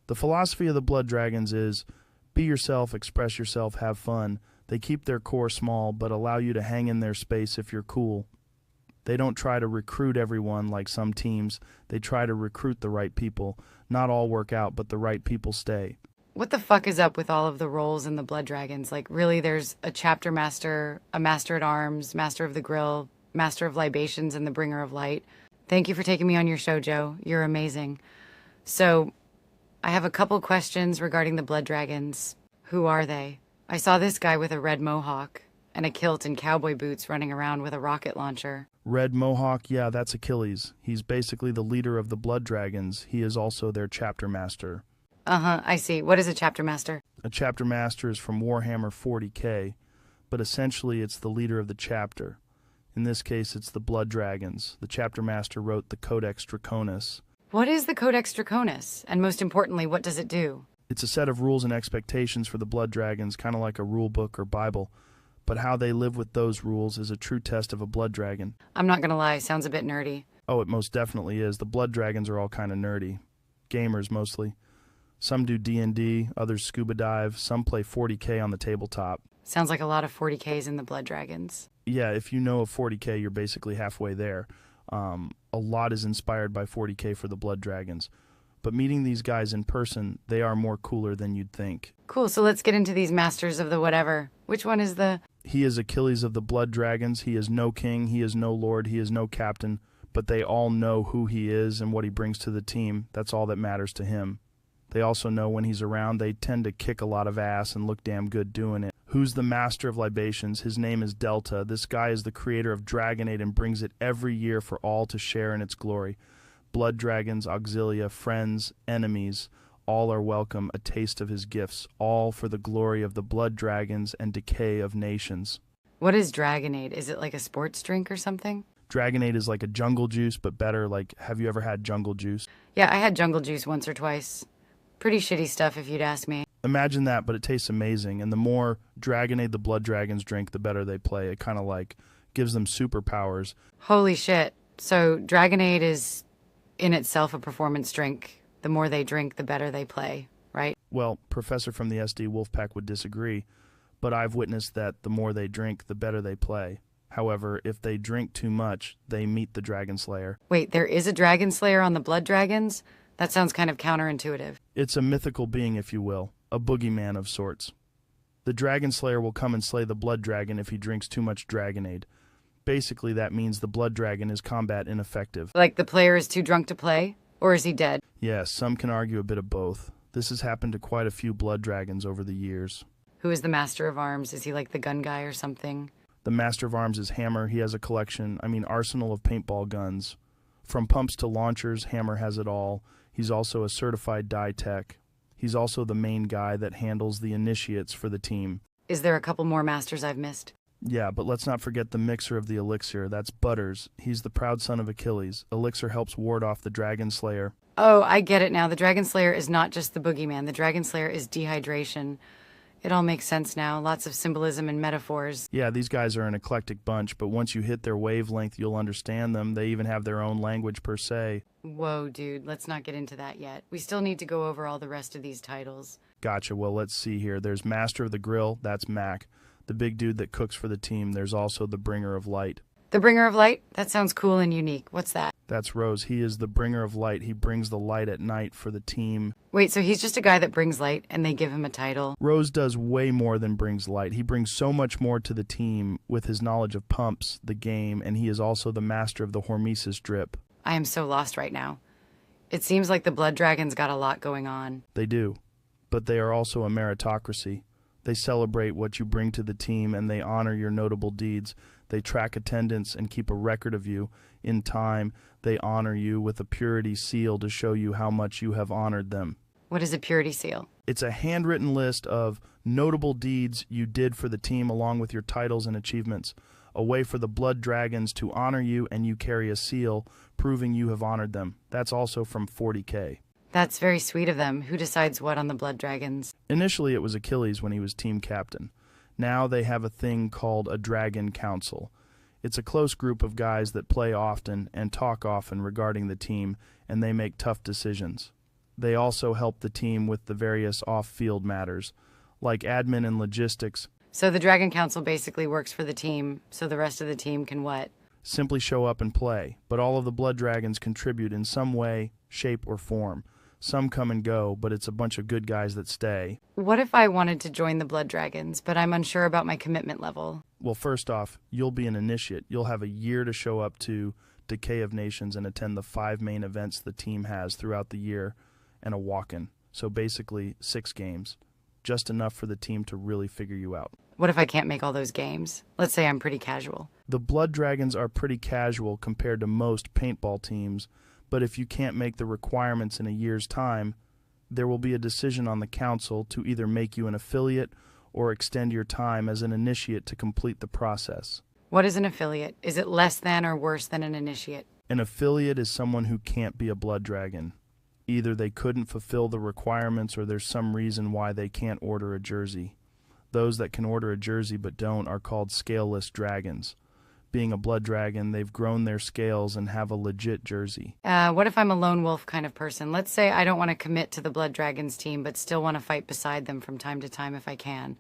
The philosophy of the Blood Dragons is be yourself, express yourself, have fun. They keep their core small, but allow you to hang in their space if you're cool. They don't try to recruit everyone like some teams. They try to recruit the right people. Not all work out, but the right people stay. What the fuck is up with all of the roles in the Blood Dragons? Like, really, there's a chapter master, a master at arms, master of the grill, master of libations, and the bringer of light. Thank you for taking me on your show, Joe. You're amazing. So, I have a couple questions regarding the Blood Dragons. Who are they? I saw this guy with a red mohawk and a kilt and cowboy boots running around with a rocket launcher. Red Mohawk, yeah, that's Achilles. He's basically the leader of the Blood Dragons. He is also their chapter master. Uh-huh, I see. What is a chapter master? A chapter master is from Warhammer 40k, but essentially it's the leader of the chapter. In this case, it's the Blood Dragons. The chapter master wrote the Codex Draconis. What is the Codex Draconis? And most importantly, what does it do? It's a set of rules and expectations for the Blood Dragons, kind of like a rule book or Bible. But how they live with those rules is a true test of a Blood Dragon. I'm not gonna lie, sounds a bit nerdy. Oh, it most definitely is. The Blood Dragons are all kind of nerdy. Gamers, mostly. Some do D&D, others scuba dive, some play 40k on the tabletop. Sounds like a lot of 40Ks in the Blood Dragons. Yeah, if you know of 40k, you're basically halfway there. A lot is inspired by 40k for the Blood Dragons. But meeting these guys in person, they are more cooler than you'd think. Cool, so let's get into these masters of the whatever. Which one is the... He is Achilles of the Blood Dragons. He is no king, he is no lord, he is no captain. But they all know who he is and what he brings to the team. That's all that matters to him. They also know when he's around, they tend to kick a lot of ass and look damn good doing it. Who's the master of libations? His name is Delta. This guy is the creator of Dragonade and brings it every year for all to share in its glory. Blood Dragons, Auxilia, friends, enemies, all are welcome, a taste of his gifts, all for the glory of the Blood Dragons and decay of nations. What is Dragonade? Is it like a sports drink or something? Dragonade is like a jungle juice, but better. Like, have you ever had jungle juice? Yeah, I had jungle juice once or twice. Pretty shitty stuff if you'd ask me. Imagine that, but it tastes amazing. And the more Dragonade the Blood Dragons drink, the better they play. It kind of like gives them superpowers. Holy shit. So Dragonade is in itself a performance drink. The more they drink, the better they play, right? Well, Professor from the SD Wolfpack would disagree, but I've witnessed that the more they drink, the better they play. However, if they drink too much, they meet the Dragon Slayer. Wait, there is a Dragon Slayer on the Blood Dragons? That sounds kind of counterintuitive. It's a mythical being, if you will, a boogeyman of sorts. The Dragon Slayer will come and slay the Blood Dragon if he drinks too much Dragonade. Basically, that means the Blood Dragon is combat ineffective. Like the player is too drunk to play? Or is he dead? Yes, some can argue a bit of both. This has happened to quite a few Blood Dragons over the years. Who is the Master of Arms? Is he like the gun guy or something? The Master of Arms is Hammer. He has a arsenal of paintball guns. From pumps to launchers, Hammer has it all. He's also a certified die tech. He's also the main guy that handles the initiates for the team. Is there a couple more masters I've missed? Yeah, but let's not forget the mixer of the elixir. That's Butters. He's the proud son of Achilles. Elixir helps ward off the Dragon Slayer. Oh, I get it now. The Dragon Slayer is not just the boogeyman. The Dragon Slayer is dehydration. It all makes sense now. Lots of symbolism and metaphors. Yeah, these guys are an eclectic bunch, but once you hit their wavelength, you'll understand them. They even have their own language per se. Whoa, dude. Let's not get into that yet. We still need to go over all the rest of these titles. Gotcha. Well, let's see here. There's Master of the Grill. That's Mac. The big dude that cooks for the team. There's also the Bringer of Light. The Bringer of Light? That sounds cool and unique. What's that? That's Rose. He is the Bringer of Light. He brings the light at night for the team. Wait, so he's just a guy that brings light and they give him a title? Rose does way more than brings light. He brings so much more to the team with his knowledge of pumps, the game, and he is also the master of the Hormesis drip. I am so lost right now. It seems like the Blood Dragons got a lot going on. They do, but they are also a meritocracy. They celebrate what you bring to the team and they honor your notable deeds. They track attendance and keep a record of you. In time, they honor you with a purity seal to show you how much you have honored them. What is a purity seal? It's a handwritten list of notable deeds you did for the team along with your titles and achievements. A way for the Blood Dragons to honor you, and you carry a seal proving you have honored them. That's also from 40k. That's very sweet of them. Who decides what on the Blood Dragons? Initially, it was Achilles when he was team captain. Now they have a thing called a Dragon Council. It's a close group of guys that play often and talk often regarding the team, and they make tough decisions. They also help the team with the various off-field matters, like admin and logistics. So the Dragon Council basically works for the team, so the rest of the team can what? Simply show up and play, but all of the Blood Dragons contribute in some way, shape, or form. Some come and go, but it's a bunch of good guys that stay. What if I wanted to join the Blood Dragons, but I'm unsure about my commitment level? Well, first off, you'll be an initiate. You'll have a year to show up to Decay of Nations and attend the 5 main events the team has throughout the year and a walk-in. So basically 6 games. Just enough for the team to really figure you out. What if I can't make all those games? Let's say I'm pretty casual. The Blood Dragons are pretty casual compared to most paintball teams, but if you can't make the requirements in a year's time, there will be a decision on the council to either make you an affiliate or extend your time as an initiate to complete the process. What is an affiliate? Is it less than or worse than an initiate? An affiliate is someone who can't be a Blood Dragon. Either they couldn't fulfill the requirements or there's some reason why they can't order a jersey. Those that can order a jersey but don't are called scaleless dragons. Being a Blood Dragon, they've grown their scales and have a legit jersey. What if I'm a lone wolf kind of person? Let's say I don't want to commit to the Blood Dragons team, but still want to fight beside them from time to time if I can.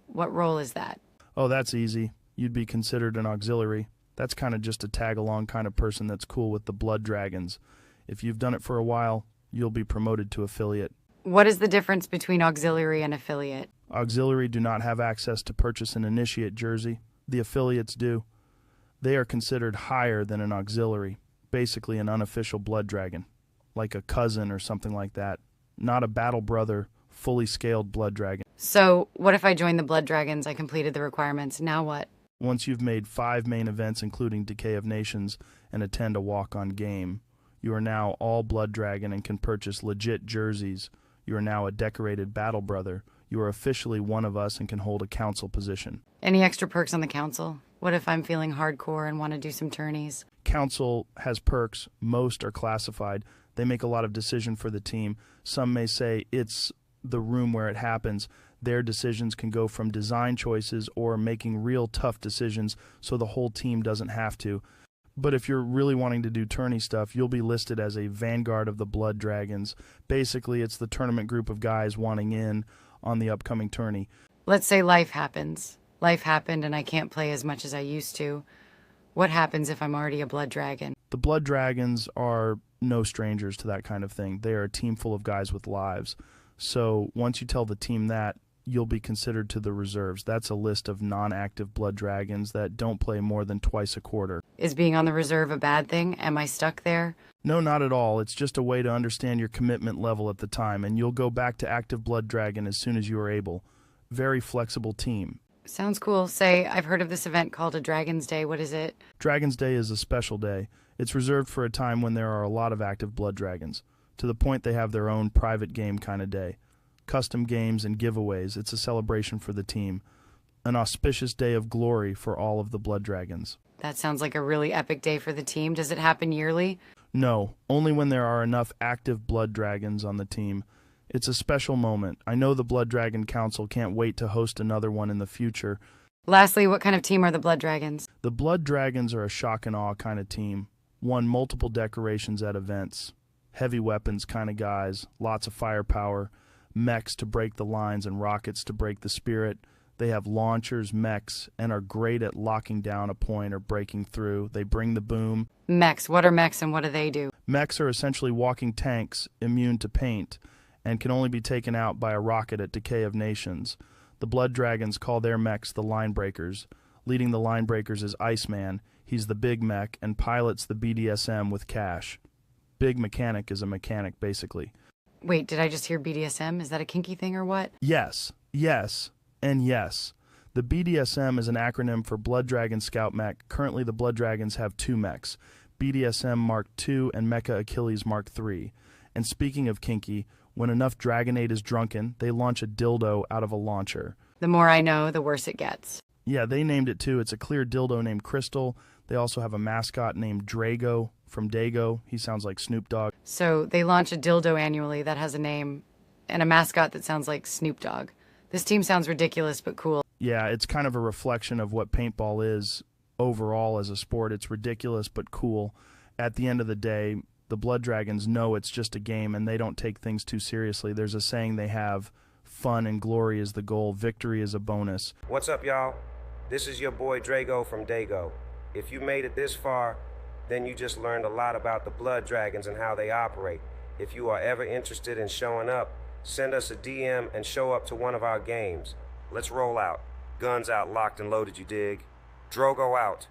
What role is that? Oh, that's easy. You'd be considered an auxiliary. That's kind of just a tag-along kind of person that's cool with the Blood Dragons. If you've done it for a while, you'll be promoted to affiliate. What is the difference between auxiliary and affiliate? Auxiliary do not have access to purchase an initiate jersey. The affiliates do. They are considered higher than an auxiliary, basically an unofficial Blood Dragon, like a cousin or something like that. Not a battle brother, fully scaled Blood Dragon. So, what if I joined the Blood Dragons, I completed the requirements, now what? Once you've made 5 main events, including Decay of Nations, and attend a walk-on game, you are now all Blood Dragon and can purchase legit jerseys. You are now a decorated battle brother. You are officially one of us and can hold a council position. Any extra perks on the council? What if I'm feeling hardcore and want to do some tourneys? Council has perks. Most are classified. They make a lot of decision for the team. Some may say it's the room where it happens. Their decisions can go from design choices or making real tough decisions so the whole team doesn't have to. But if you're really wanting to do tourney stuff, you'll be listed as a vanguard of the Blood Dragons. Basically, it's the tournament group of guys wanting in on the upcoming tourney. Let's say life happens. Life happened and I can't play as much as I used to. What happens if I'm already a Blood Dragon? The Blood Dragons are no strangers to that kind of thing. They are a team full of guys with lives. So once you tell the team that, you'll be considered to the reserves. That's a list of non-active Blood Dragons that don't play more than twice a quarter. Is being on the reserve a bad thing? Am I stuck there? No, not at all. It's just a way to understand your commitment level at the time, and you'll go back to active Blood Dragon as soon as you are able. Very flexible team. Sounds cool. Say, I've heard of this event called a Dragon's Day. What is it? Dragon's Day is a special day. It's reserved for a time when there are a lot of active Blood Dragons, to the point they have their own private game kind of day. Custom games and giveaways. It's a celebration for the team. An auspicious day of glory for all of the Blood Dragons. That sounds like a really epic day for the team. Does it happen yearly? No, only when there are enough active Blood Dragons on the team. It's a special moment. I know the Blood Dragon Council can't wait to host another one in the future. Lastly, what kind of team are the Blood Dragons? The Blood Dragons are a shock and awe kind of team. Won multiple decorations at events. Heavy weapons kind of guys. Lots of firepower. Mechs to break the lines and rockets to break the spirit. They have launchers, mechs, and are great at locking down a point or breaking through. They bring the boom. Mechs. What are mechs and what do they do? Mechs are essentially walking tanks immune to paint and can only be taken out by a rocket at Decay of Nations. The Blood Dragons call their mechs the Line Breakers. Leading the Line Breakers is Iceman. He's the big mech and pilots the BDSM with Cash. Big Mechanic is a mechanic, basically. Wait, did I just hear BDSM? Is that a kinky thing or what? Yes, and yes. The BDSM is an acronym for Blood Dragon Scout Mech. Currently, the Blood Dragons have 2 mechs, BDSM Mark II and Mecha Achilles Mark III. And speaking of kinky, when enough Dragonade is drunken, they launch a dildo out of a launcher. The more I know, the worse it gets. Yeah, they named it too. It's a clear dildo named Crystal. They also have a mascot named Drago from Dago. He sounds like Snoop Dogg. So they launch a dildo annually that has a name and a mascot that sounds like Snoop Dogg. This team sounds ridiculous but cool. Yeah, it's kind of a reflection of what paintball is overall as a sport. It's ridiculous but cool. At the end of the day, The Blood Dragons know it's just a game, and they don't take things too seriously. There's a saying they have, fun and glory is the goal, victory is a bonus. What's up, y'all? This is your boy Drago from Dago. If you made it this far, then you just learned a lot about the Blood Dragons and how they operate. If you are ever interested in showing up, send us a DM and show up to one of our games. Let's roll out. Guns out, locked and loaded, you dig? Drogo out.